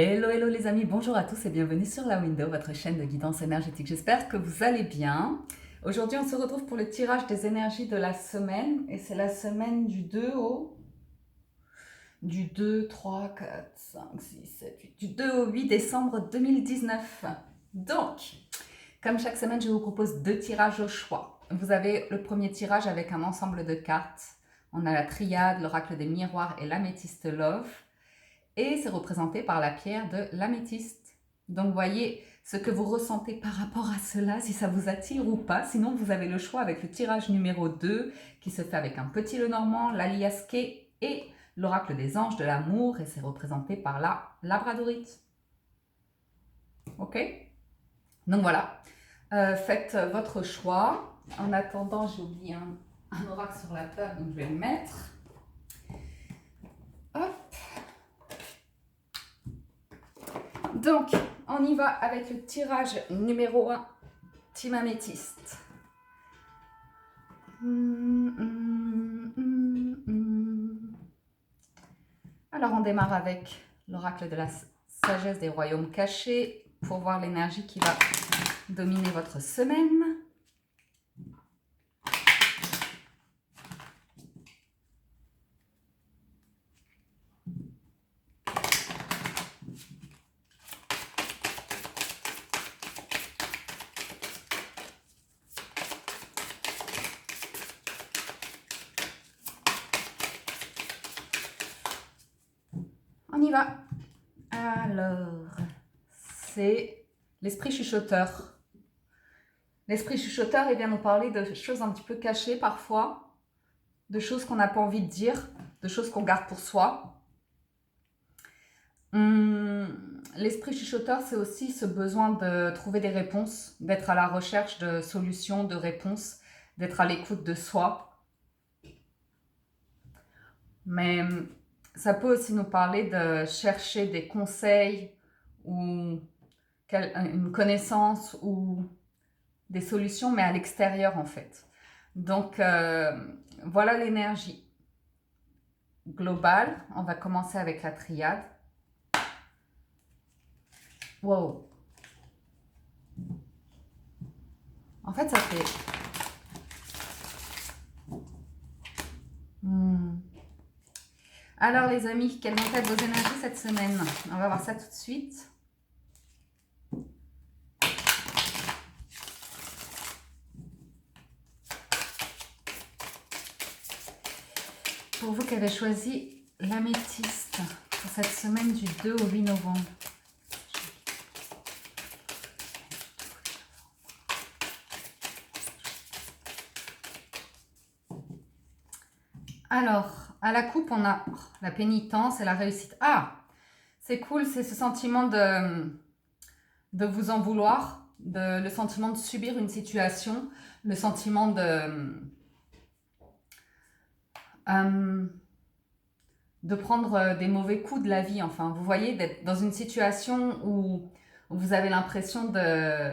Hello, hello les amis, bonjour à tous et bienvenue sur La Window, votre chaîne de guidance énergétique. J'espère que vous allez bien. Aujourd'hui, on se retrouve pour le tirage des énergies de la semaine et c'est la semaine du 2, 3, 4, 5, 6, 7, 8, du 2 au 8 décembre 2019. Donc, comme chaque semaine, je vous propose deux tirages au choix. Vous avez le premier tirage avec un ensemble de cartes. On a la triade, l'oracle des miroirs et l'améthyste love. Et c'est représenté par la pierre de l'améthyste. Donc voyez ce que vous ressentez par rapport à cela, si ça vous attire ou pas. Sinon, vous avez le choix avec le tirage numéro 2 qui se fait avec un petit Lenormand, l'Aliasqué et l'oracle des anges de l'amour et c'est représenté par la labradorite. Ok? Donc voilà, faites votre choix. En attendant, j'ai oublié un oracle sur la table, donc je vais le mettre. Hop. Donc, on y va avec le tirage numéro 1, Team Améthyste. Alors, on démarre avec l'oracle de la sagesse des royaumes cachés pour voir l'énergie qui va dominer votre semaine. On y va. Alors, c'est l'esprit chuchoteur. L'esprit chuchoteur, il vient nous parler de choses un petit peu cachées parfois, de choses qu'on n'a pas envie de dire, de choses qu'on garde pour soi. L'esprit chuchoteur, c'est aussi ce besoin de trouver des réponses, d'être à la recherche de solutions, de réponses, d'être à l'écoute de soi. Mais ça peut aussi nous parler de chercher des conseils ou une connaissance ou des solutions, mais à l'extérieur en fait. Donc voilà l'énergie globale. On va commencer avec la triade. Wow. En fait, ça fait... Alors les amis, quelles vont être vos énergies cette semaine? On va voir ça tout de suite. Pour vous qui avez choisi l'améthyste pour cette semaine du 2 au 8 novembre. Alors, à la coupe, on a la pénitence et la réussite. Ah, c'est cool, c'est ce sentiment de vous en vouloir, le sentiment de subir une situation, le sentiment de prendre des mauvais coups de la vie. Enfin, vous voyez, d'être dans une situation où vous avez l'impression de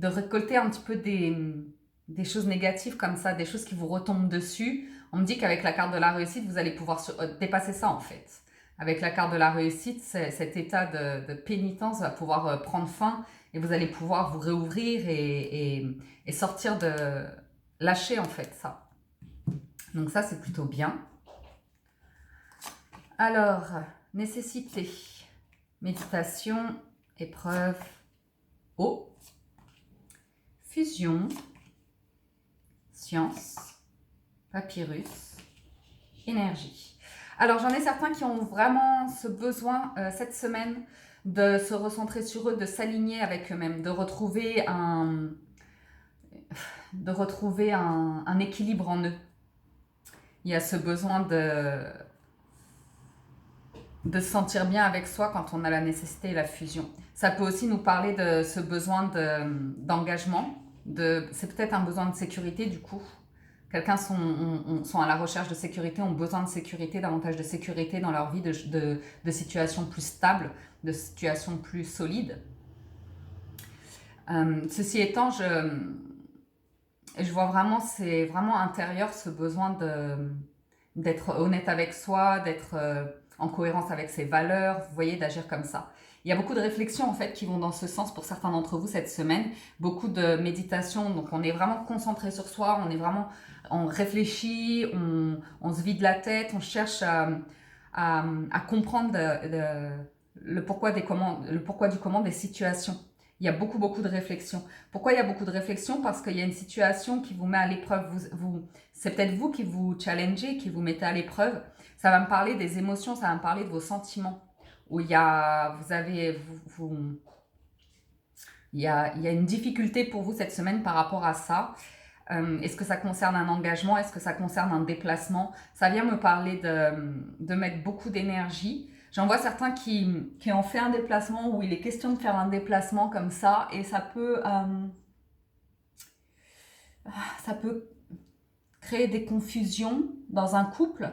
récolter un petit peu des choses négatives comme ça, des choses qui vous retombent dessus. On me dit qu'avec la carte de la réussite, vous allez pouvoir dépasser ça en fait. Avec la carte de la réussite, cet état de pénitence va pouvoir prendre fin et vous allez pouvoir vous réouvrir et sortir de... lâcher en fait ça. Donc ça, c'est plutôt bien. Alors, nécessité, méditation, épreuve, eau, fusion, science, papyrus, énergie. Alors, j'en ai certains qui ont vraiment ce besoin cette semaine de se recentrer sur eux, de s'aligner avec eux-mêmes, de retrouver un équilibre en eux. Il y a ce besoin de se sentir bien avec soi quand on a la nécessité et la fusion. Ça peut aussi nous parler de ce besoin d'engagement. C'est peut-être un besoin de sécurité du coup. Quelqu'un sont à la recherche de sécurité, ont besoin de sécurité, davantage de sécurité dans leur vie, de situations plus stables, de situations plus solides. Ceci étant, je vois vraiment, c'est vraiment intérieur ce besoin d'être honnête avec soi, d'être en cohérence avec ses valeurs, vous voyez, d'agir comme ça. Il y a beaucoup de réflexions en fait qui vont dans ce sens pour certains d'entre vous cette semaine. Beaucoup de méditation, donc on est vraiment concentré sur soi, on réfléchit, on se vide la tête, on cherche à comprendre le pourquoi du comment des situations. Il y a beaucoup de réflexions. Pourquoi il y a beaucoup de réflexions? Parce qu'il y a une situation qui vous met à l'épreuve. C'est peut-être vous qui vous challengez, qui vous mettez à l'épreuve. Ça va me parler des émotions, ça va me parler de vos sentiments. Où il y a une difficulté pour vous cette semaine par rapport à ça. Est-ce que ça concerne un engagement? Est-ce que ça concerne un déplacement? Ça vient me parler de mettre beaucoup d'énergie. J'en vois certains qui ont fait un déplacement, où il est question de faire un déplacement comme ça, et ça peut créer des confusions dans un couple.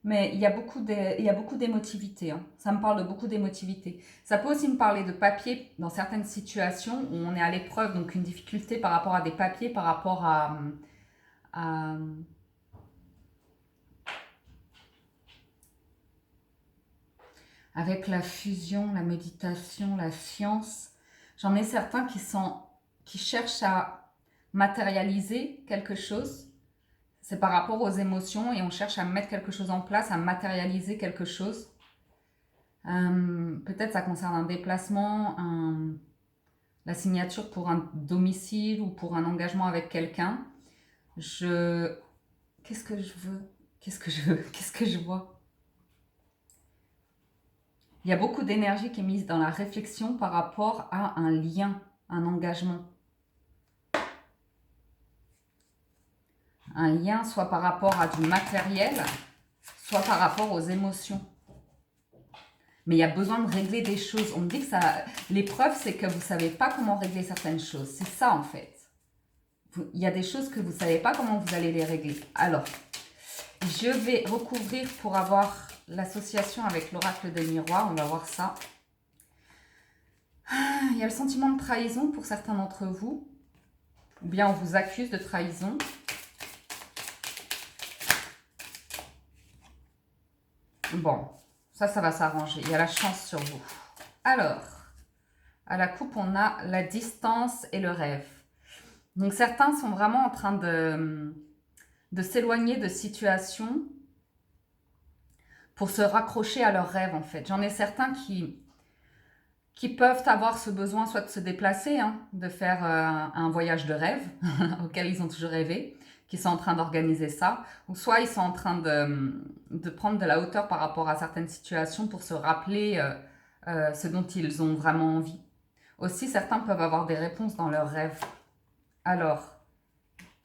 Mais il y a beaucoup d'émotivité. Hein. Ça me parle de beaucoup d'émotivité. Ça peut aussi me parler de papier dans certaines situations où on est à l'épreuve, donc une difficulté par rapport à des papiers, par rapport avec la fusion, la méditation, la science. J'en ai certains qui cherchent à matérialiser quelque chose. C'est par rapport aux émotions, et on cherche à mettre quelque chose en place, à matérialiser quelque chose. Peut-être ça concerne un déplacement, la signature pour un domicile ou pour un engagement avec quelqu'un. Qu'est-ce que je veux? Qu'est-ce que je vois? Il y a beaucoup d'énergie qui est mise dans la réflexion par rapport à un lien, un engagement. Un lien soit par rapport à du matériel, soit par rapport aux émotions. Mais il y a besoin de régler des choses. On me dit que l'épreuve, c'est que vous ne savez pas comment régler certaines choses. C'est ça, en fait. Il y a des choses que vous ne savez pas comment vous allez les régler. Alors, je vais recouvrir pour avoir l'association avec l'oracle des miroirs. On va voir ça. Il y a le sentiment de trahison pour certains d'entre vous. Ou bien on vous accuse de trahison. Bon, ça va s'arranger. Il y a la chance sur vous. Alors, à la coupe, on a la distance et le rêve. Donc, certains sont vraiment en train de s'éloigner de situations pour se raccrocher à leurs rêves, en fait. J'en ai certains qui peuvent avoir ce besoin soit de se déplacer, hein, de faire un voyage de rêve auquel ils ont toujours rêvé, qui sont en train d'organiser ça, ou soit ils sont en train de prendre de la hauteur par rapport à certaines situations pour se rappeler ce dont ils ont vraiment envie. Aussi, certains peuvent avoir des réponses dans leurs rêves. Alors,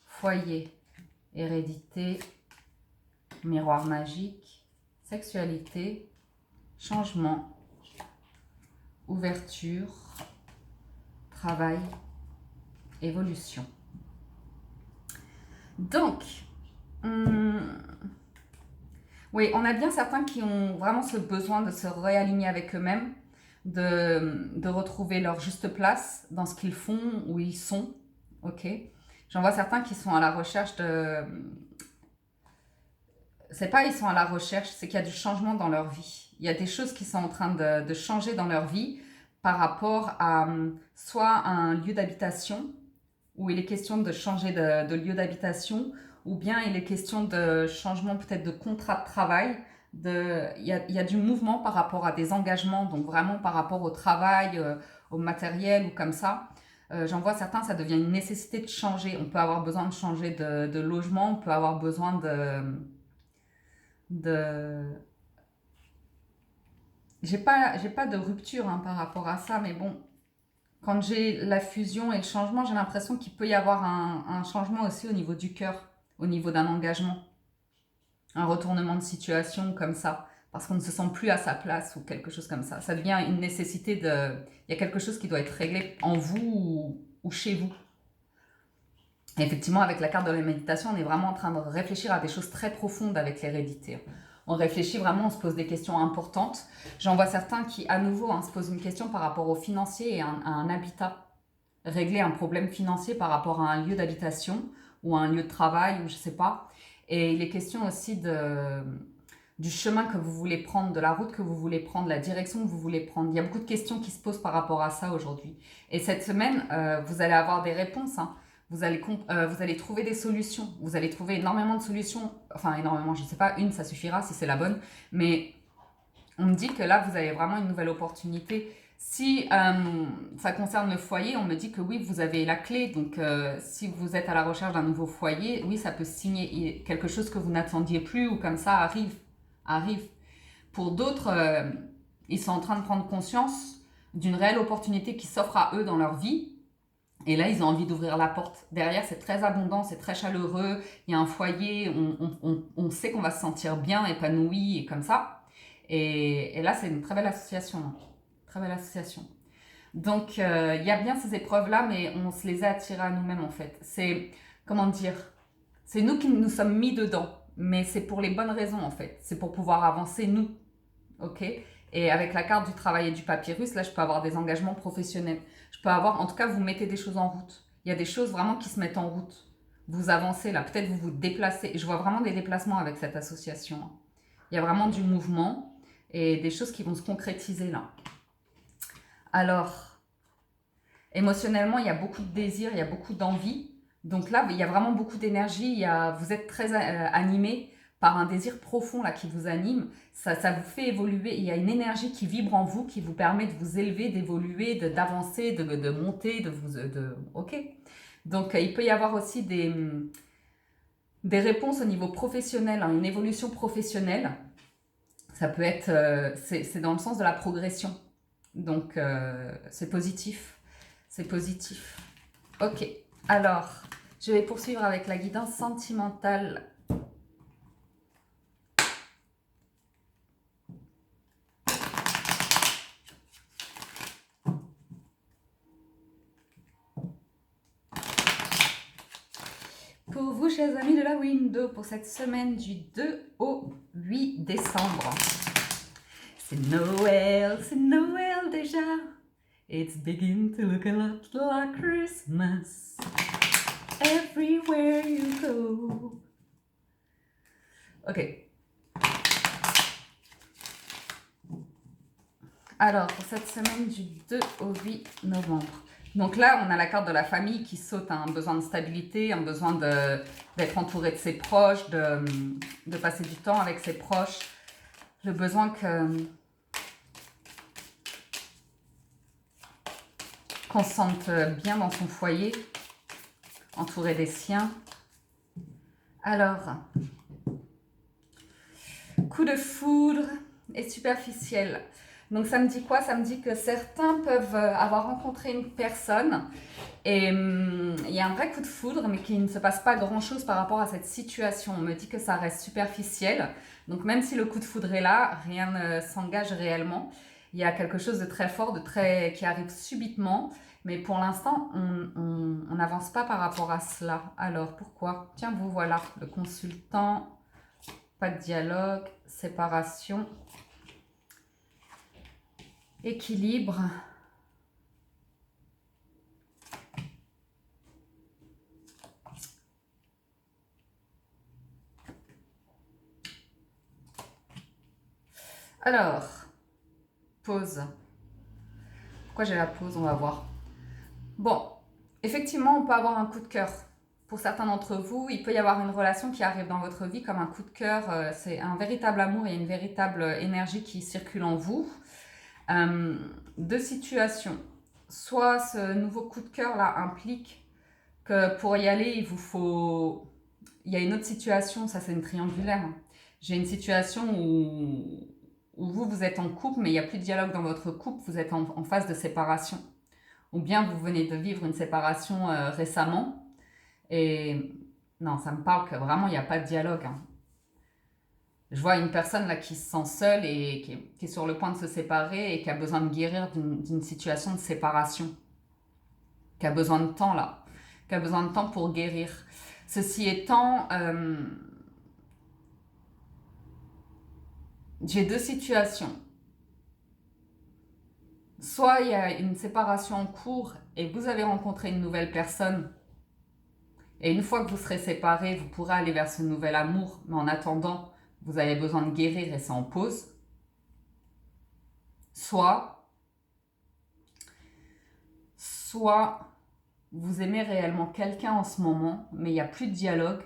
foyer, hérédité, miroir magique, sexualité, changement, ouverture, travail, évolution. Donc, oui, on a bien certains qui ont vraiment ce besoin de se réaligner avec eux-mêmes, de retrouver leur juste place dans ce qu'ils font, où ils sont. Ok. J'en vois certains qui sont à la recherche de... C'est pas ils sont à la recherche, c'est qu'il y a du changement dans leur vie. Il y a des choses qui sont en train de changer dans leur vie par rapport à soit un lieu d'habitation, où il est question de changer de lieu d'habitation, ou bien il est question de changement peut-être de contrat de travail. Il y a du mouvement par rapport à des engagements, donc vraiment par rapport au travail, au matériel ou comme ça. J'en vois certains, ça devient une nécessité de changer. On peut avoir besoin de changer de logement, on peut avoir besoin J'ai pas de rupture hein, par rapport à ça, mais bon, quand j'ai la fusion et le changement, j'ai l'impression qu'il peut y avoir un changement aussi au niveau du cœur, au niveau d'un engagement, un retournement de situation comme ça, parce qu'on ne se sent plus à sa place ou quelque chose comme ça. Ça devient une nécessité il y a quelque chose qui doit être réglé en vous ou chez vous. Et effectivement, avec la carte de la méditation, on est vraiment en train de réfléchir à des choses très profondes avec l'hérédité. On réfléchit vraiment, on se pose des questions importantes. J'en vois certains qui, à nouveau, se posent une question par rapport au financier et à un habitat. Régler un problème financier par rapport à un lieu d'habitation ou à un lieu de travail, ou je ne sais pas. Et il est question aussi du chemin que vous voulez prendre, de la route que vous voulez prendre, la direction que vous voulez prendre. Il y a beaucoup de questions qui se posent par rapport à ça aujourd'hui. Et cette semaine, vous allez avoir des réponses, hein. Vous allez trouver des solutions. Vous allez trouver énormément de solutions. Enfin, énormément, je ne sais pas, une, ça suffira si c'est la bonne. Mais on me dit que là, vous avez vraiment une nouvelle opportunité. Si ça concerne le foyer, on me dit que oui, vous avez la clé. Donc, si vous êtes à la recherche d'un nouveau foyer, oui, ça peut signer quelque chose que vous n'attendiez plus ou comme ça arrive. Pour d'autres, ils sont en train de prendre conscience d'une réelle opportunité qui s'offre à eux dans leur vie. Et là, ils ont envie d'ouvrir la porte. Derrière, c'est très abondant, c'est très chaleureux. Il y a un foyer, on sait qu'on va se sentir bien, épanoui et comme ça. Et là, c'est une très belle association. Hein. Très belle association. Donc, il y a bien ces épreuves-là, mais on se les a attirées à nous-mêmes, en fait. C'est, comment dire, c'est nous qui nous sommes mis dedans. Mais c'est pour les bonnes raisons, en fait. C'est pour pouvoir avancer, nous. OK ? Et avec la carte du travail et du papyrus, là, je peux avoir des engagements professionnels. Je peux avoir, en tout cas, vous mettez des choses en route. Il y a des choses vraiment qui se mettent en route. Vous avancez là, peut-être vous vous déplacez. Je vois vraiment des déplacements avec cette association. Il y a vraiment du mouvement et des choses qui vont se concrétiser là. Alors, émotionnellement, il y a beaucoup de désir, il y a beaucoup d'envie. Donc là, il y a vraiment beaucoup d'énergie. Vous êtes très animé par un désir profond là qui vous anime. Ça vous fait évoluer. Il y a une énergie qui vibre en vous, qui vous permet de vous élever, d'évoluer, d'avancer, de monter, ok. Donc, il peut y avoir aussi des réponses au niveau professionnel, hein, une évolution professionnelle. Ça peut être, c'est dans le sens de la progression. Donc, c'est positif. C'est positif. Ok. Alors, je vais poursuivre avec la guidance sentimentale. Pour vous, chers amis de la window, pour cette semaine du 2 au 8 décembre. C'est Noël déjà. It's beginning to look a lot like Christmas. Everywhere you go. Ok. Alors, pour cette semaine du 2 au 8 novembre. Donc là, on a la carte de la famille qui saute, un besoin de stabilité, un besoin d'être entouré de ses proches, de passer du temps avec ses proches. Le besoin qu'on se sente bien dans son foyer, entouré des siens. Alors, coup de foudre et superficiel. Donc ça me dit quoi? Ça me dit que certains peuvent avoir rencontré une personne et il y a un vrai coup de foudre, mais qu'il ne se passe pas grand-chose par rapport à cette situation. On me dit que ça reste superficiel. Donc même si le coup de foudre est là, rien ne s'engage réellement. Il y a quelque chose de très fort, qui arrive subitement. Mais pour l'instant, on n'avance pas par rapport à cela. Alors pourquoi? Tiens, vous voilà, le consultant, pas de dialogue, séparation. Équilibre. Alors, pause. Pourquoi j'ai la pause? On va voir. Bon, effectivement, on peut avoir un coup de cœur. Pour certains d'entre vous, il peut y avoir une relation qui arrive dans votre vie comme un coup de cœur. C'est un véritable amour et une véritable énergie qui circule en vous. Deux situations. Soit ce nouveau coup de cœur là implique que pour y aller, il y a une autre situation, ça c'est une triangulaire. J'ai une situation où vous êtes en couple, mais il n'y a plus de dialogue dans votre couple, vous êtes en phase de séparation. Ou bien vous venez de vivre une séparation récemment. Et non, ça me parle que vraiment il n'y a pas de dialogue. Hein. Je vois une personne là qui se sent seule et qui est sur le point de se séparer et qui a besoin de guérir d'une situation de séparation. Qui a besoin de temps là. Qui a besoin de temps pour guérir. Ceci étant, j'ai deux situations. Soit il y a une séparation en cours et vous avez rencontré une nouvelle personne. Et une fois que vous serez séparés, vous pourrez aller vers ce nouvel amour. Mais en attendant, vous avez besoin de guérir et c'est en pause. Soit vous aimez réellement quelqu'un en ce moment, mais il n'y a plus de dialogue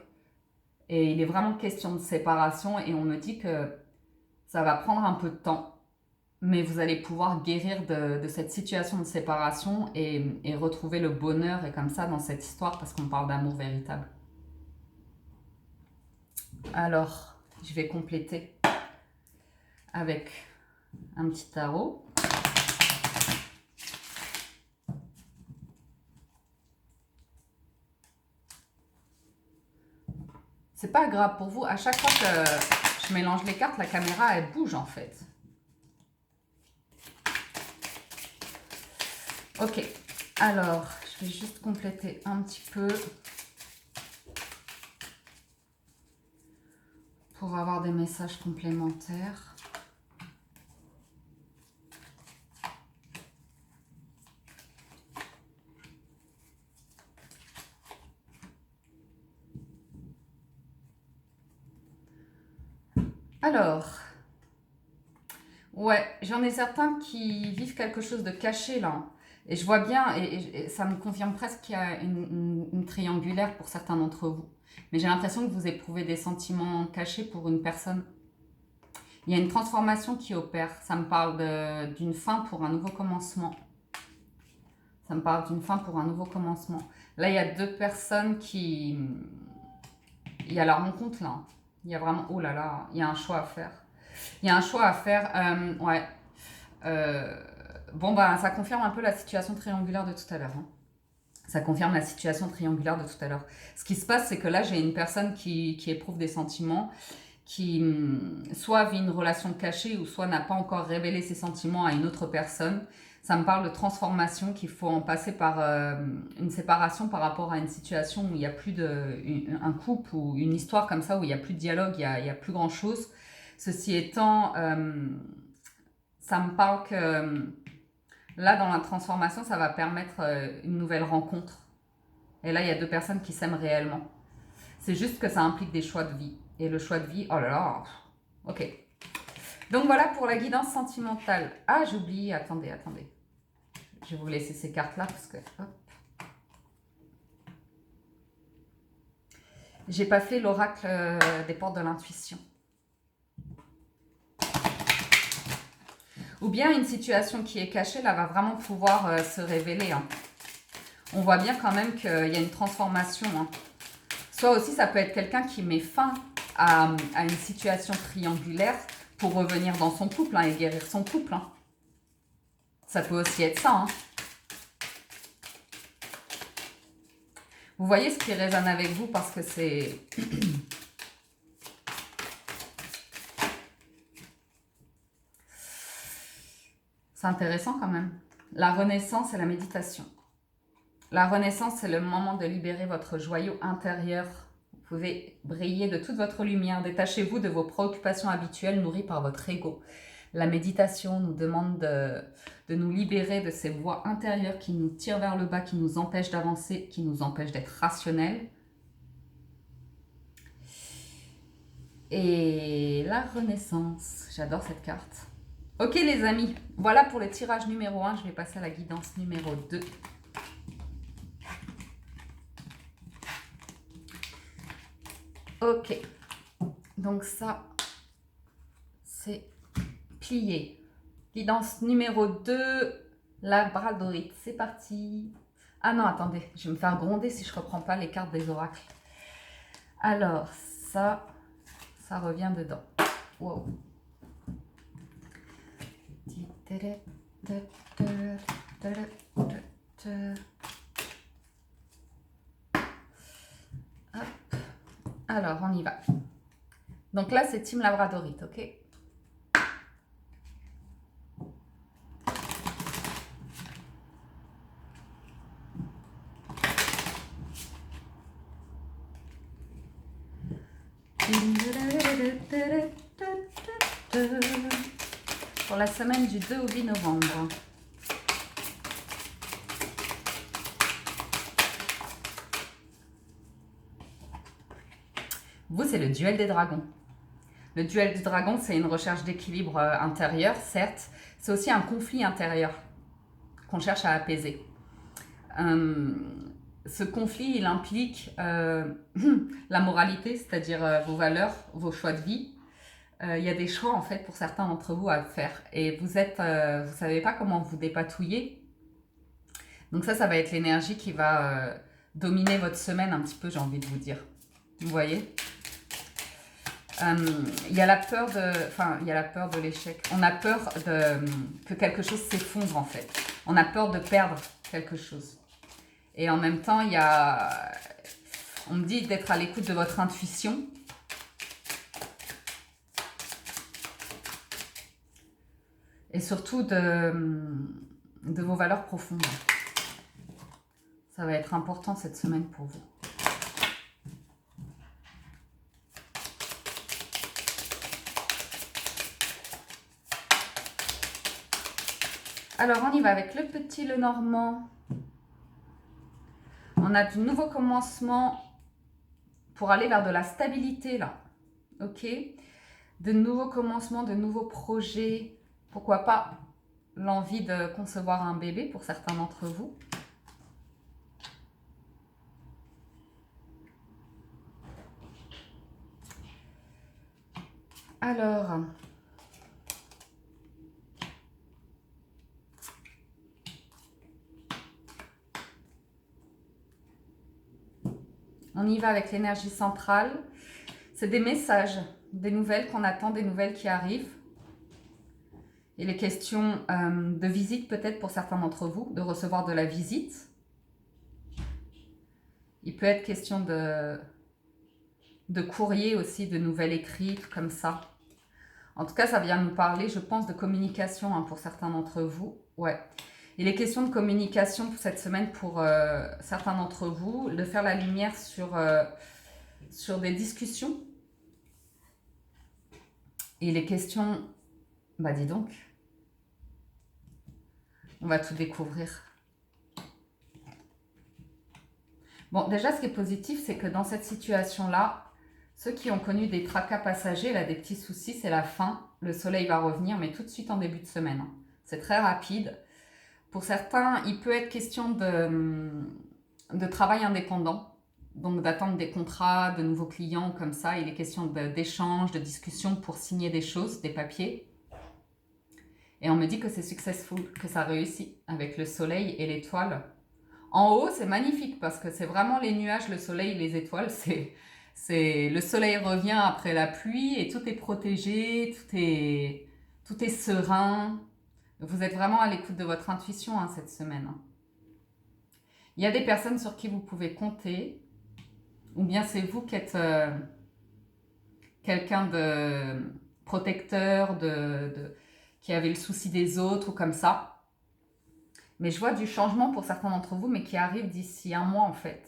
et il est vraiment question de séparation et on me dit que ça va prendre un peu de temps, mais vous allez pouvoir guérir de cette situation de séparation et retrouver le bonheur et comme ça dans cette histoire parce qu'on parle d'amour véritable. Alors, je vais compléter avec un petit tarot. C'est pas grave pour vous. À chaque fois que je mélange les cartes, la caméra, elle bouge en fait. Ok. Alors, je vais juste compléter un petit peu pour avoir des messages complémentaires. Alors, ouais, j'en ai certains qui vivent quelque chose de caché là. Et je vois bien, et ça me confirme presque qu'il y a une triangulaire pour certains d'entre vous. Mais j'ai l'impression que vous éprouvez des sentiments cachés pour une personne. Il y a une transformation qui opère. Ça me parle d'une fin pour un nouveau commencement. Ça me parle d'une fin pour un nouveau commencement. Là, il y a deux personnes qui... Il y a la rencontre là. Il y a vraiment... Oh là là, il y a un choix à faire. Il y a un choix à faire. Ouais. Bon, bah, ça confirme un peu la situation triangulaire de tout à l'heure. Hein. Ça confirme la situation triangulaire de tout à l'heure. Ce qui se passe, c'est que là, j'ai une personne qui éprouve des sentiments, qui soit vit une relation cachée ou soit n'a pas encore révélé ses sentiments à une autre personne. Ça me parle de transformation, qu'il faut en passer par une séparation par rapport à une situation où il n'y a plus un couple ou une histoire comme ça, où il n'y a plus de dialogue, il n'y a plus grand-chose. Ceci étant, ça me parle que là, dans la transformation, ça va permettre une nouvelle rencontre. Et là, il y a deux personnes qui s'aiment réellement. C'est juste que ça implique des choix de vie. Et le choix de vie, oh là là, ok. Donc voilà pour la guidance sentimentale. Ah, j'ai oublié, attendez. Je vais vous laisser ces cartes-là parce que... Hop. J'ai pas fait l'oracle des portes de l'intuition. Ou bien une situation qui est cachée, là, va vraiment pouvoir se révéler. Hein. On voit bien quand même qu'il y a une transformation. Hein. Soit aussi, ça peut être quelqu'un qui met fin à une situation triangulaire pour revenir dans son couple hein, et guérir son couple. Hein. Ça peut aussi être ça. Hein. Vous voyez ce qui résonne avec vous parce que c'est... C'est intéressant quand même. La renaissance et la méditation. La renaissance, c'est le moment de libérer votre joyau intérieur. Vous pouvez briller de toute votre lumière. Détachez-vous de vos préoccupations habituelles nourries par votre ego. La méditation nous demande de nous libérer de ces voix intérieures qui nous tirent vers le bas, qui nous empêchent d'avancer, qui nous empêchent d'être rationnels. Et la renaissance, j'adore cette carte. Ok les amis, voilà pour le tirage numéro 1. Je vais passer à la guidance numéro 2. Ok, donc ça, c'est plié. Guidance numéro 2, labradorite. C'est parti. Ah non, attendez, je vais me faire gronder si je ne reprends pas les cartes des oracles. Alors, ça revient dedans. Wow. Hop. Alors, on y va. Donc là, c'est Team Labradorite, ok? Pour la semaine du 2 au 8 novembre. Vous, c'est le duel des dragons. Le duel du dragon, c'est une recherche d'équilibre intérieur, certes. C'est aussi un conflit intérieur qu'on cherche à apaiser. Ce conflit, il implique la moralité, c'est-à-dire vos valeurs, vos choix de vie. Il y a des choix, en fait, pour certains d'entre vous à faire. Et vous savez pas comment vous dépatouiller. Donc ça va être l'énergie qui va dominer votre semaine un petit peu, j'ai envie de vous dire. Vous voyez ? Il y a la peur de l'échec. On a peur que quelque chose s'effondre, en fait. On a peur de perdre quelque chose. Et en même temps, on me dit d'être à l'écoute de votre intuition. Et surtout de vos valeurs profondes. Ça va être important cette semaine pour vous. Alors, on y va avec le petit Lenormand. On a du nouveau commencement pour aller vers de la stabilité, là. Ok ? De nouveaux commencements, de nouveaux projets. Pourquoi pas l'envie de concevoir un bébé pour certains d'entre vous. Alors, on y va avec l'énergie centrale. C'est des messages, des nouvelles qu'on attend, des nouvelles qui arrivent. Il est question de visite peut-être pour certains d'entre vous, de recevoir de la visite. Il peut être question de courrier aussi, de nouvelles écrites comme ça. En tout cas, ça vient nous parler, je pense, de communication pour certains d'entre vous. Ouais. Il est question de communication pour cette semaine pour certains d'entre vous, de faire la lumière sur des discussions. Et il est question... Bah dis donc. On va tout découvrir. Bon, déjà, ce qui est positif, c'est que dans cette situation-là, ceux qui ont connu des tracas passagers, là, des petits soucis, c'est la fin. Le soleil va revenir, mais tout de suite en début de semaine. C'est très rapide. Pour certains, il peut être question de travail indépendant, donc d'attendre des contrats, de nouveaux clients comme ça. Il est question d'échanges, de discussions pour signer des choses, des papiers. Et on me dit que c'est successful, que ça réussit avec le soleil et l'étoile. En haut, c'est magnifique parce que c'est vraiment les nuages, le soleil, les étoiles. Le soleil revient après la pluie et tout est protégé, tout est serein. Vous êtes vraiment à l'écoute de votre intuition cette semaine. Il y a des personnes sur qui vous pouvez compter, ou bien c'est vous qui êtes quelqu'un de protecteur, qui avait le souci des autres ou comme ça. Mais je vois du changement pour certains d'entre vous, mais qui arrive d'ici un mois en fait.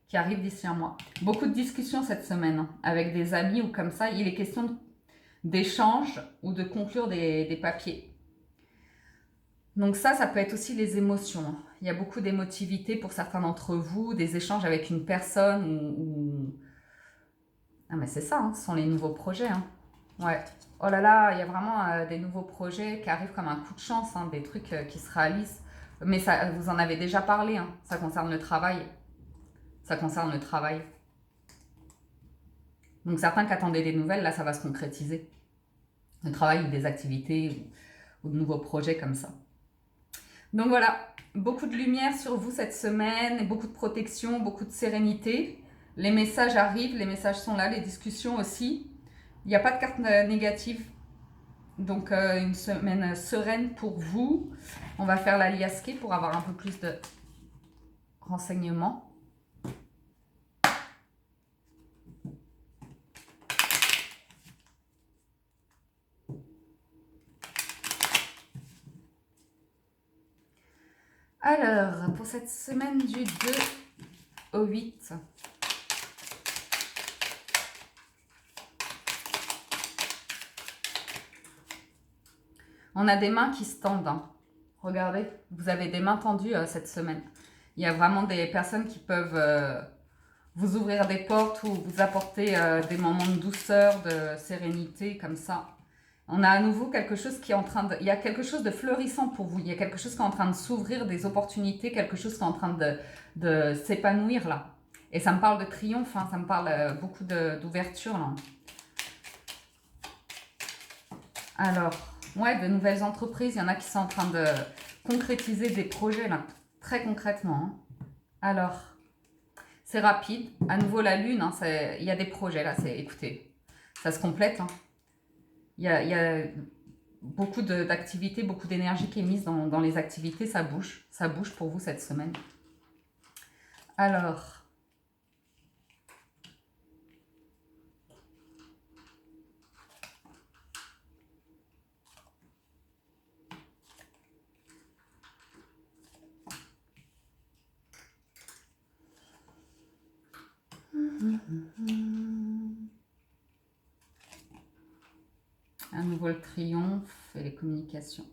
Qui arrive d'ici un mois. Beaucoup de discussions cette semaine avec des amis ou comme ça. Il est question d'échanges ou de conclure des papiers. Donc ça peut être aussi les émotions. Il y a beaucoup d'émotivité pour certains d'entre vous, des échanges avec une personne Ah mais c'est ça, ce sont les nouveaux projets. Ouais. Oh là là, il y a vraiment des nouveaux projets qui arrivent comme un coup de chance, des trucs qui se réalisent. Mais ça, vous en avez déjà parlé, ça concerne le travail. Ça concerne le travail. Donc certains qui attendaient des nouvelles, là ça va se concrétiser. Le travail ou des activités ou de nouveaux projets comme ça. Donc voilà, beaucoup de lumière sur vous cette semaine, beaucoup de protection, beaucoup de sérénité. Les messages arrivent, les messages sont là, les discussions aussi. Il n'y a pas de carte négative. Donc une semaine sereine pour vous. On va faire la liasquée pour avoir un peu plus de renseignements. Alors, pour cette semaine du 2 au 8, on a des mains qui se tendent. Regardez, vous avez des mains tendues cette semaine. Il y a vraiment des personnes qui peuvent vous ouvrir des portes ou vous apporter des moments de douceur, de sérénité, comme ça. On a à nouveau quelque chose qui est en train de... Il y a quelque chose de fleurissant pour vous. Il y a quelque chose qui est en train de s'ouvrir, des opportunités, quelque chose qui est en train de s'épanouir là. Et ça me parle de triomphe, hein, ça me parle beaucoup d'ouverture là. Alors, ouais, de nouvelles entreprises, il y en a qui sont en train de concrétiser des projets là, très concrètement. Hein. Alors, c'est rapide. À nouveau la lune, hein, il y a des projets là, écoutez, ça se complète. Hein. Il y a beaucoup d'activités, beaucoup d'énergie qui est mise dans les activités, ça bouge pour vous cette semaine. Alors, à nouveau le triomphe et les communications.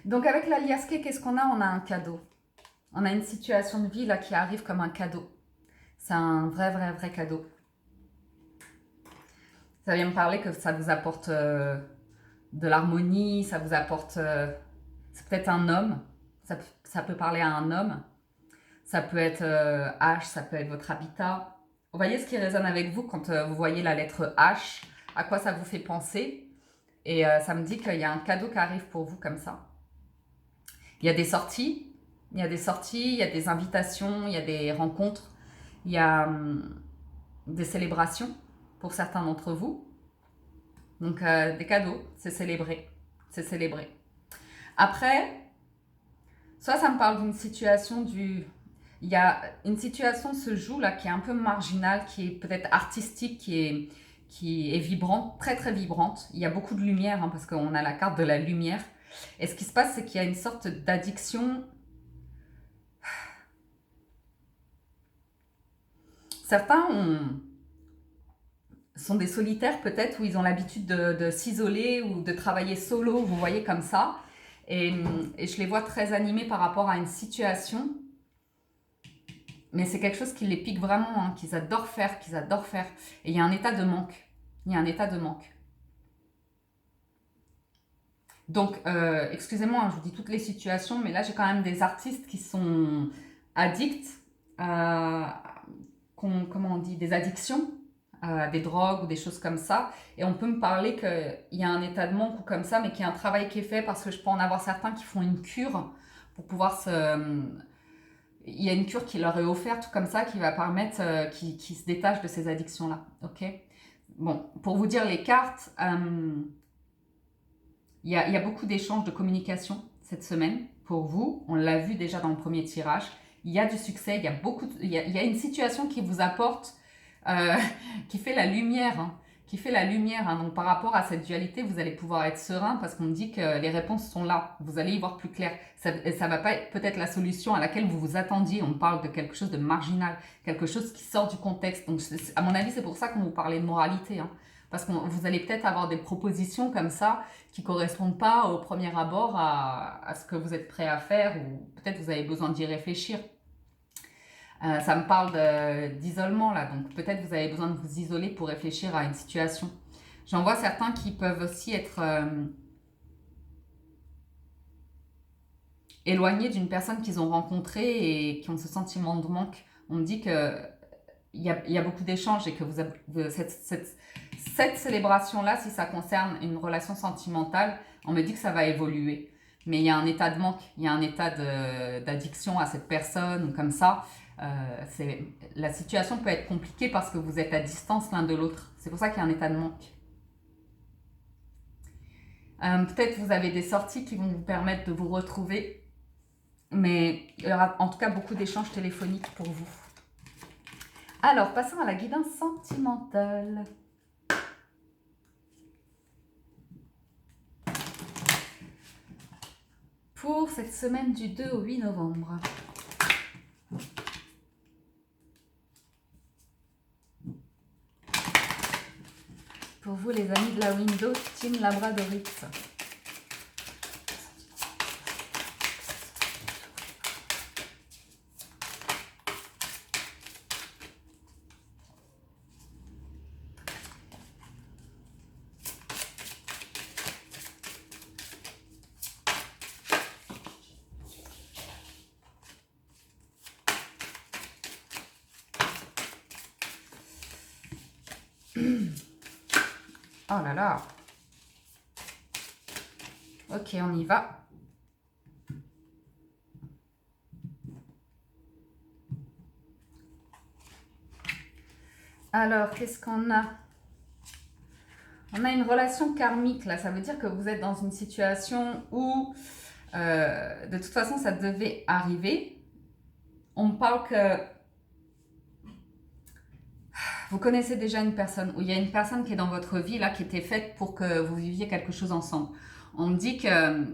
Donc avec l'aliasqué, qu'est-ce qu'on a? On a un cadeau. On a une situation de vie là qui arrive comme un cadeau. C'est un vrai cadeau. Ça vient me parler que ça vous apporte de l'harmonie, ça vous apporte... c'est peut-être un homme, ça peut parler à un homme. Ça peut être H, ça peut être votre habitat. Vous voyez ce qui résonne avec vous quand vous voyez la lettre H, à quoi ça vous fait penser. Et ça me dit qu'il y a un cadeau qui arrive pour vous comme ça. Il y a des sorties, il y a des invitations, il y a des rencontres, il y a des célébrations pour certains d'entre vous. Donc des cadeaux, c'est célébré, c'est célébré. Après, soit ça me parle d'une situation il y a une situation se joue là qui est un peu marginale, qui est peut-être artistique, qui est vibrante, très vibrante. Il y a beaucoup de lumière hein, parce qu'on a la carte de la lumière. Et ce qui se passe, c'est qu'il y a une sorte d'addiction. Certains sont des solitaires peut-être, où ils ont l'habitude de s'isoler ou de travailler solo, vous voyez comme ça. Et je les vois très animés par rapport à une situation. Mais c'est quelque chose qui les pique vraiment, hein, qu'ils adorent faire. Et il y a un état de manque. Donc, excusez-moi, hein, je vous dis toutes les situations, mais là, j'ai quand même des artistes qui sont addicts, comment on dit, des addictions, des drogues ou des choses comme ça. Et on peut me parler qu'il y a un état de manque ou comme ça, mais qu'il y a un travail qui est fait parce que je peux en avoir certains qui font une cure pour pouvoir il y a une cure qui leur est offerte comme ça, qui va permettre qu'ils se détachent de ces addictions-là. Ok. Bon, pour vous dire les cartes... il y a beaucoup d'échanges de communication cette semaine pour vous. On l'a vu déjà dans le premier tirage. Il y a du succès, il y a une situation qui vous apporte, qui fait la lumière. Donc par rapport à cette dualité, vous allez pouvoir être serein parce qu'on me dit que les réponses sont là. Vous allez y voir plus clair. Ça va pas être peut-être la solution à laquelle vous vous attendiez. On parle de quelque chose de marginal, quelque chose qui sort du contexte. Donc à mon avis, c'est pour ça qu'on vous parlait de moralité. Hein. Parce que vous allez peut-être avoir des propositions comme ça qui ne correspondent pas au premier abord à ce que vous êtes prêt à faire ou peut-être vous avez besoin d'y réfléchir. Ça me parle d'isolement là, donc peut-être vous avez besoin de vous isoler pour réfléchir à une situation. J'en vois certains qui peuvent aussi être éloignés d'une personne qu'ils ont rencontrée et qui ont ce sentiment de manque. On me dit que il y a beaucoup d'échanges et que cette célébration-là, si ça concerne une relation sentimentale, on me dit que ça va évoluer. Mais il y a un état de manque, il y a un état d'addiction à cette personne ou comme ça. La situation peut être compliquée parce que vous êtes à distance l'un de l'autre. C'est pour ça qu'il y a un état de manque. Peut-être vous avez des sorties qui vont vous permettre de vous retrouver. Mais il y aura en tout cas beaucoup d'échanges téléphoniques pour vous. Alors, passons à la guidance sentimentale. Pour cette semaine du 2 au 8 novembre. pour vous les amis de la window Team Labradorite. Oh là là. Ok, on y va. Alors, qu'est-ce qu'on a? On a une relation karmique, là. Ça veut dire que vous êtes dans une situation où, de toute façon, ça devait arriver. On me parle que vous connaissez déjà une personne, ou il y a une personne qui est dans votre vie, là, qui était faite pour que vous viviez quelque chose ensemble. On me dit que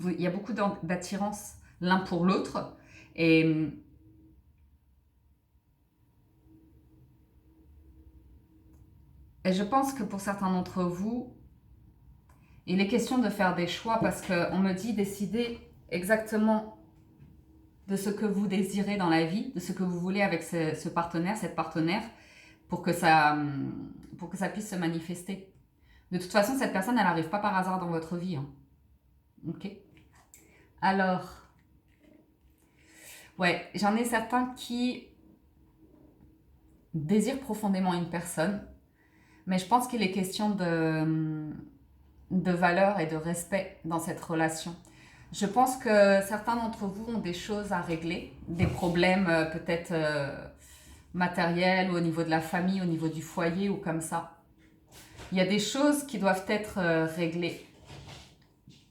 il y a beaucoup d'attirance l'un pour l'autre. Et je pense que pour certains d'entre vous, il est question de faire des choix parce qu'on me dit décider exactement de ce que vous désirez dans la vie, de ce que vous voulez avec ce partenaire, cette partenaire, pour que ça puisse se manifester. De toute façon, cette personne, elle n'arrive pas par hasard dans votre vie. Hein. Ok. Alors, ouais, j'en ai certains qui désirent profondément une personne, mais je pense qu'il est question de valeur et de respect dans cette relation. Je pense que certains d'entre vous ont des choses à régler, des problèmes peut-être matériels ou au niveau de la famille, au niveau du foyer ou comme ça. Il y a des choses qui doivent être réglées,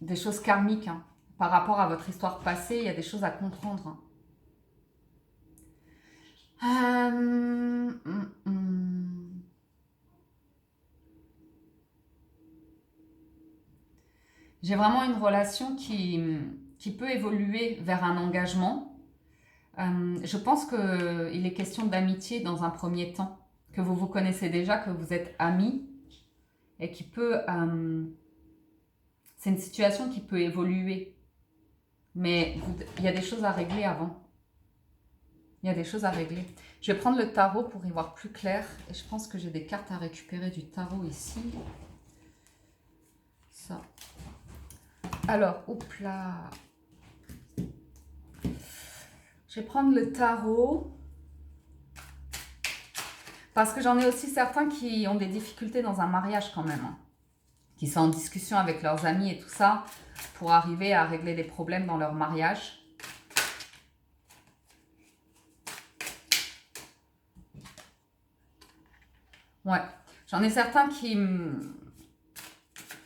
des choses karmiques. Hein. Par rapport à votre histoire passée, il y a des choses à comprendre. J'ai vraiment une relation qui peut évoluer vers un engagement. Je pense qu'il est question d'amitié dans un premier temps, que vous vous connaissez déjà, que vous êtes amis, et qui peut... c'est une situation qui peut évoluer, mais il y a des choses à régler avant. Il y a des choses à régler. Je vais prendre le tarot pour y voir plus clair, et je pense que j'ai des cartes à récupérer du tarot ici. Ça. Alors, oups là. Je vais prendre le tarot. Parce que j'en ai aussi certains qui ont des difficultés dans un mariage quand même. Hein, qui sont en discussion avec leurs amis et tout ça pour arriver à régler des problèmes dans leur mariage. Ouais. J'en ai certains qui...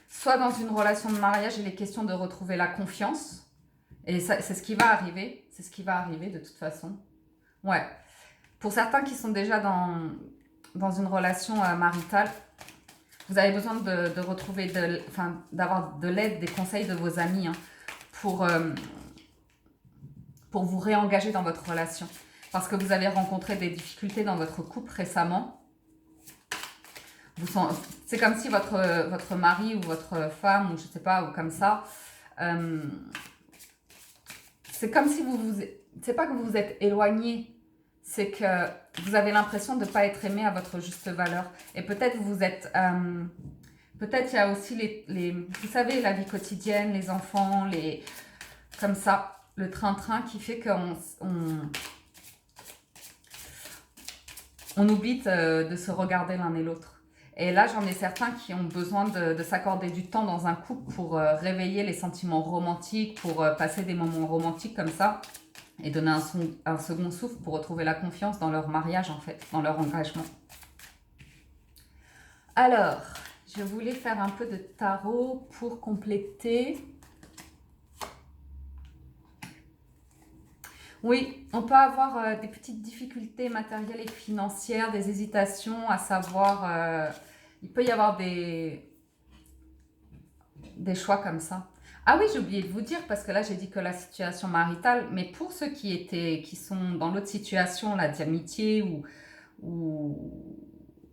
Soit dans une relation de mariage, il est question de retrouver la confiance. Et c'est ce qui va arriver. C'est ce qui va arriver de toute façon. Ouais. Pour certains qui sont déjà dans une relation maritale, vous avez besoin de retrouver, d'avoir de l'aide, des conseils de vos amis hein, pour vous réengager dans votre relation. Parce que vous avez rencontré des difficultés dans votre couple récemment. C'est comme si votre mari ou votre femme, ou je sais pas, ou comme ça, c'est comme si c'est pas que vous vous êtes éloigné, c'est que vous avez l'impression de ne pas être aimé à votre juste valeur. Et peut-être vous êtes... peut-être il y a aussi vous savez, la vie quotidienne, les enfants, comme ça, le train-train qui fait on oublie de se regarder l'un et l'autre. Et là, j'en ai certains qui ont besoin de s'accorder du temps dans un couple pour réveiller les sentiments romantiques, pour passer des moments romantiques comme ça et donner un second souffle pour retrouver la confiance dans leur mariage, en fait, dans leur engagement. Alors, je voulais faire un peu de tarot pour compléter. Oui, on peut avoir des petites difficultés matérielles et financières, des hésitations à savoir... il peut y avoir des choix comme ça. Ah oui, j'ai oublié de vous dire, parce que là, j'ai dit que la situation maritale, mais pour ceux qui sont dans l'autre situation, là, d'amitié ou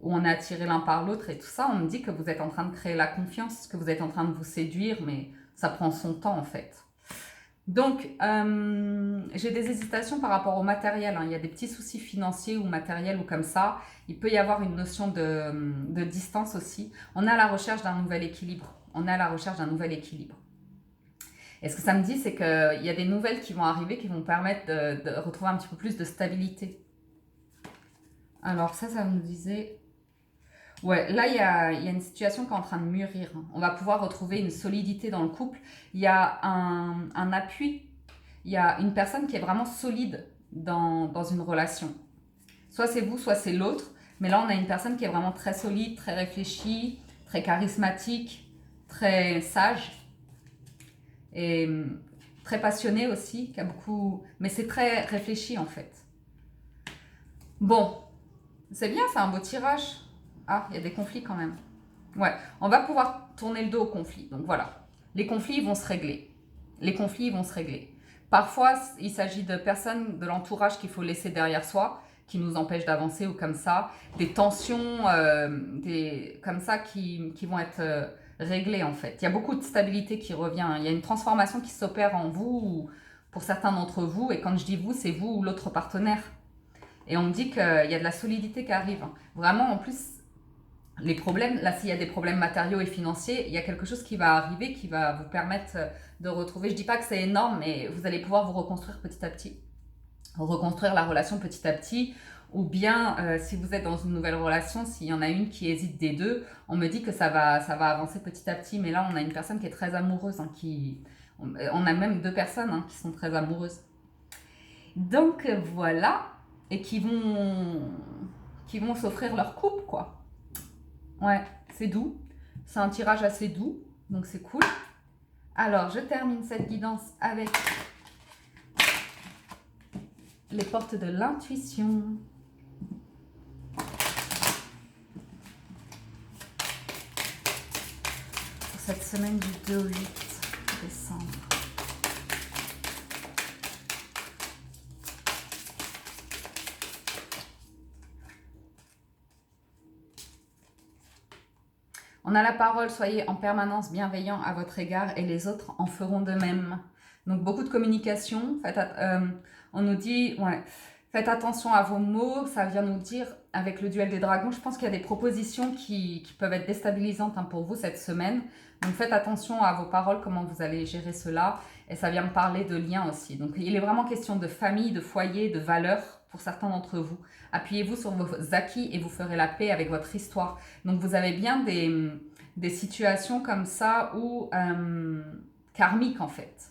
où on est attiré l'un par l'autre et tout ça, on me dit que vous êtes en train de créer la confiance, que vous êtes en train de vous séduire, mais ça prend son temps en fait. Donc, j'ai des hésitations par rapport au matériel, hein. Il y a des petits soucis financiers ou matériels ou comme ça. Il peut y avoir une notion de distance aussi. On est à la recherche d'un nouvel équilibre. On est à la recherche d'un nouvel équilibre. Et ce que ça me dit, c'est qu'il y a des nouvelles qui vont arriver qui vont permettre de retrouver un petit peu plus de stabilité. Alors ça me disait... Ouais, là, il y a une situation qui est en train de mûrir. On va pouvoir retrouver une solidité dans le couple. Il y a un appui. Il y a une personne qui est vraiment solide dans une relation. Soit c'est vous, soit c'est l'autre. Mais là, on a une personne qui est vraiment très solide, très réfléchie, très charismatique, très sage. Et très passionnée aussi, qui a beaucoup... Mais c'est très réfléchi en fait. Bon, c'est bien, c'est un beau tirage. Ah, il y a des conflits quand même. Ouais, on va pouvoir tourner le dos aux conflits. Donc voilà, les conflits vont se régler. Les conflits vont se régler. Parfois, il s'agit de personnes de l'entourage qu'il faut laisser derrière soi, qui nous empêchent d'avancer ou comme ça. Des tensions comme ça qui vont être réglées en fait. Il y a beaucoup de stabilité qui revient. Il y a une transformation qui s'opère en vous, pour certains d'entre vous. Et quand je dis vous, c'est vous ou l'autre partenaire. Et on me dit qu'il y a de la solidité qui arrive. Vraiment, en plus, les problèmes, là, s'il y a des problèmes matériaux et financiers, il y a quelque chose qui va arriver qui va vous permettre de retrouver. Je ne dis pas que c'est énorme, mais vous allez pouvoir vous reconstruire petit à petit. Reconstruire la relation petit à petit. Ou bien, si vous êtes dans une nouvelle relation, s'il y en a une qui hésite des deux, on me dit que ça va avancer petit à petit. Mais là, on a une personne qui est très amoureuse. On a même deux personnes qui sont très amoureuses. Donc, voilà. Et qui vont s'offrir leur couple, quoi. Ouais, c'est doux. C'est un tirage assez doux, donc c'est cool. Alors, je termine cette guidance avec les portes de l'intuition. Pour cette semaine du 2 au 8 décembre. On a la parole, soyez en permanence bienveillant à votre égard et les autres en feront de même. Donc beaucoup de communication, on nous dit, ouais, faites attention à vos mots, ça vient nous dire, avec le duel des dragons, je pense qu'il y a des propositions qui peuvent être déstabilisantes pour vous cette semaine. Donc faites attention à vos paroles, comment vous allez gérer cela. Et ça vient me parler de liens aussi. Donc il est vraiment question de famille, de foyer, de valeurs pour certains d'entre vous. Appuyez-vous sur vos acquis et vous ferez la paix avec votre histoire. Donc vous avez bien des situations comme ça où karmiques en fait.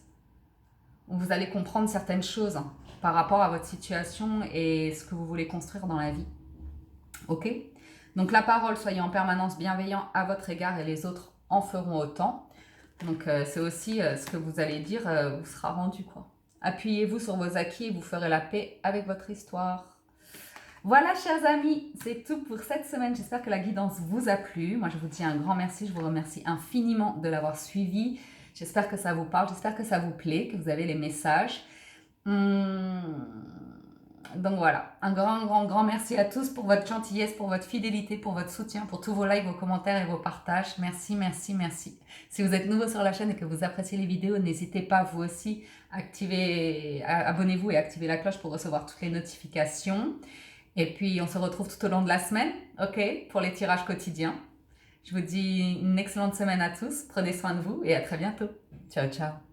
Où vous allez comprendre certaines choses par rapport à votre situation et ce que vous voulez construire dans la vie. Ok ? Donc la parole, soyez en permanence bienveillant à votre égard et les autres en feront autant. Donc c'est aussi ce que vous allez dire vous sera rendu quoi. Appuyez-vous sur vos acquis et vous ferez la paix avec votre histoire. Voilà, chers amis, c'est tout pour cette semaine. J'espère que la guidance vous a plu. Moi, je vous dis un grand merci. Je vous remercie infiniment de l'avoir suivi. J'espère que ça vous parle. J'espère que ça vous plaît, que vous avez les messages. Donc voilà, un grand merci à tous pour votre gentillesse, pour votre fidélité, pour votre soutien, pour tous vos likes, vos commentaires et vos partages. Merci. Si vous êtes nouveau sur la chaîne et que vous appréciez les vidéos, n'hésitez pas vous aussi, abonnez-vous et activez la cloche pour recevoir toutes les notifications. Et puis on se retrouve tout au long de la semaine, ok, pour les tirages quotidiens. Je vous dis une excellente semaine à tous, prenez soin de vous et à très bientôt. Ciao, ciao.